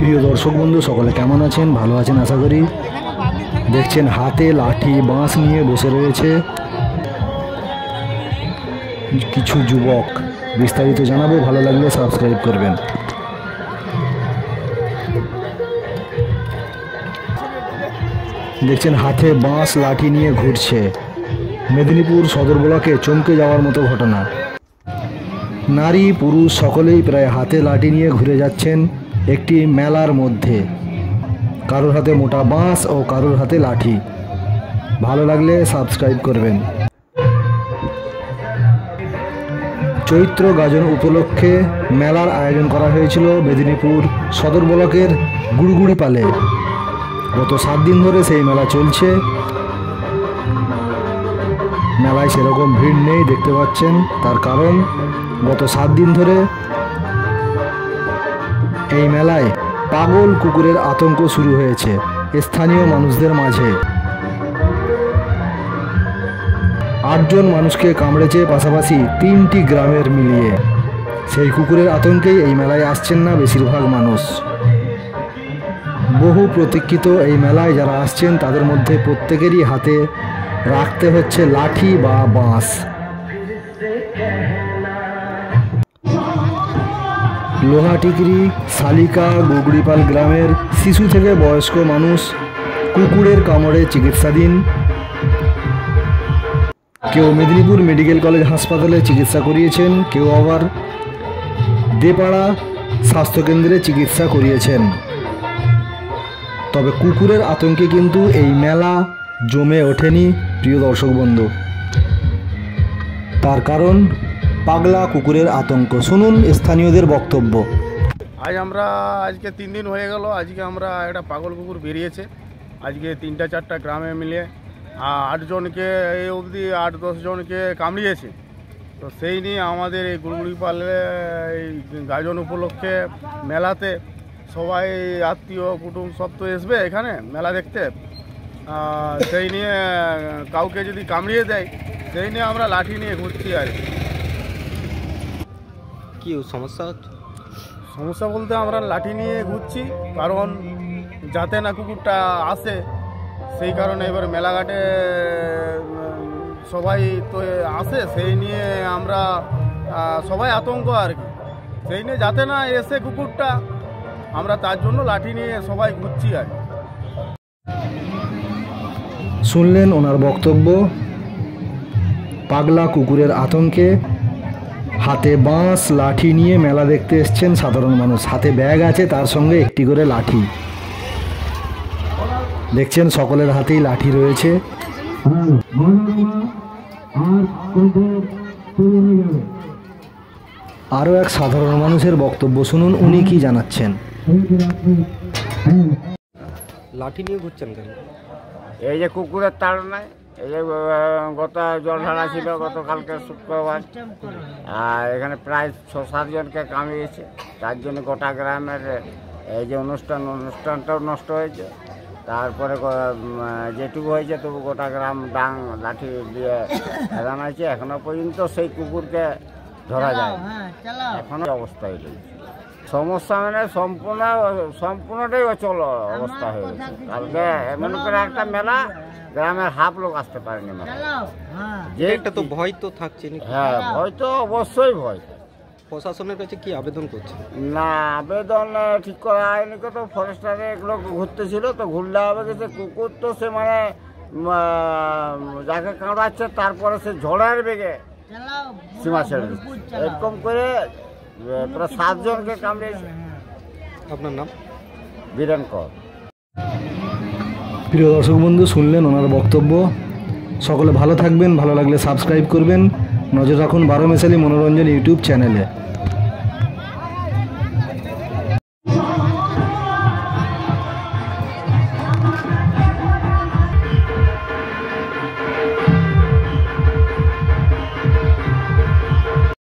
প্রিয় দর্শক বন্ধু সকলে কেমন আছেন? ভালো আছেন আশা করি। দেখছেন হাতে লাঠি বাঁশ নিয়ে বসে রয়েছে কিছু যুবক। বিস্তারিত জানাবো, ভালো লাগলে সাবস্ক্রাইব করবেন। দেখছেন হাতে বাঁশ লাঠি নিয়ে ঘুরছে। মেদিনীপুর সদর ব্লকে চমকে যাওয়ার মতো ঘটনা। নারী পুরুষ সকলেই প্রায় হাতে লাঠি নিয়ে ঘুরে যাচ্ছেন একটি মেলার মধ্যে। কারোর হাতে মোটা বাঁশ ও কারোর হাতে লাঠি। ভালো লাগলে সাবস্ক্রাইব করবেন। চৈত্র গাজন উপলক্ষে মেলার আয়োজন করা হয়েছিল মেদিনীপুর সদর ব্লকের গুড়গুড়িপালে। গত 7 দিন ধরে সেই মেলা চলছে। মেলায় সেরকম ভিড় নেই দেখতে পাচ্ছেন, তার কারণ গত 7 দিন ধরে এই মেলায় পাগল কুকুরের আতঙ্ক শুরু হয়েছে স্থানীয় মানুষদের মাঝে। 8 জন মানুষকে কামড়েছে, পাশাপাশি 3টি গ্রামের মিলিয়ে। সেই কুকুরের আতঙ্কেই এই মেলায় আসছেন না বেশিরভাগ মানুষ। বহু প্রতীক্ষিত এই মেলায় যারা আসছেন তাদের মধ্যে প্রত্যেকেরই হাতে রাখতে হচ্ছে লাঠি বা বাঁশ। লোহাটিকরি শালিকা গুড়গুড়িপাল গ্রামের শিশু থেকে বয়স্ক মানুষ কুকুরের কামড়ে চিকিৎসাধীন। কেউ মেদিনীপুর মেডিকেল কলেজ হাসপাতালে চিকিৎসা করিয়েছেন, কেউ আবার দেপাড়া স্বাস্থ্যকেন্দ্রে চিকিৎসা করিয়েছেন। তবে কুকুরের আতঙ্কে কিন্তু এই মেলা জমে ওঠেনি প্রিয় দর্শক বন্ধু। তার কারণ পাগলা কুকুরের আতঙ্ক। শুনুন স্থানীয়দের বক্তব্য। আজকে 3 দিন হয়ে গেল। আজকে আমরা একটা পাগল কুকুর বেরিয়েছে। আজকে 3-4টা গ্রামে মিলে 8 জনকে এই অবধি 8-10 জনকে কামড়িয়েছে। তো সেই নিয়ে আমাদের এই গুড়গুড়িপালে এই গাজন উপলক্ষে মেলাতে সবাই আত্মীয় কুটুম সব তো আসবে এখানে মেলা দেখতে। সেই নিয়ে কাউকে যদি কামড়িয়ে দেয় সেই নিয়ে আমরা লাঠি নিয়ে ঘুরছি। আর কি সমস্যা হচ্ছে? সমস্যা বলতে আমরা লাঠি নিয়ে ঘুরছি কারণ যাতে না কুকুরটা আসে, সেই কারণে। এবার মেলাঘাটে সবাই তো আসে, সেই নিয়ে আমরা সবাই আতঙ্ক আর কি। সেই নিয়ে যাতে না এসে কুকুরটা, আমরা তার জন্য লাঠি নিয়ে সবাই ঘুরছি। আর শুনলেন ওনার বক্তব্য। পাগলা কুকুরের আতঙ্কে হাতে বাঁশ লাঠি নিয়ে মেলা দেখতে এসছেন সাধারণ মানুষ। হাতে ব্যাগ আছে, তার সঙ্গে একটি করে লাঠি। দেখছেন সকলের হাতেই লাঠি রয়েছে। আরও এক সাধারণ মানুষের বক্তব্য শুনুন, উনি কি জানাচ্ছেন। লাঠি নিয়ে ঘুরছেন কেন? এই যে কুকুরের তাড়নায়, এই যে গত জল ঢালা ছিল গতকালকে শুক্রবার, আর এখানে প্রায় 6-7 জনকে কামড়িয়েছে। তার জন্য গোটা গ্রামের এই যে অনুষ্ঠানটাও নষ্ট হয়েছে। তারপরে যেটুকু হয়েছে তবু গোটা গ্রাম ডাং লাঠি দিয়ে হেরান হয়েছে। এখনো পর্যন্ত সেই কুকুরকে ধরা যায়, এখনো অবস্থায় রয়েছে। সমস্যা মানে সম্পূর্ণটাই অচল অবস্থা হয়ে গেছে। কালকে এমন করে একটা মেলা, গ্রামের হাফ লোক আসতে পারেনি মেলা। যে একটা তো ভয় তো থাকছে। হ্যাঁ, ভয় তো অবশ্যই ভয়। প্রশাসনের কাছে কি আবেদন করছে? না, আবেদন ঠিক করা হয়নি। কত ফরেস্টারে এগুলো ঘুরতেছিল, তো ঘুরলে হবে কিছু কুকুর তো সে মানে যাকে কামড়াচ্ছে তারপরে সে ঝড়ের বেগে সীমা ছেড়ে দিচ্ছে। এরকম করে প্রায় 7 জনকে কামড়িয়েছে। আপনার নাম? বীরেন কর। প্রিয় দর্শক বন্ধু শুনলেন ওনার বক্তব্য। সকলে ভালো থাকবেন, ভালো লাগলে সাবস্ক্রাইব করবেন। নজর রাখুন 12 মেশালি মনোরঞ্জন ইউটিউব চ্যানেলে।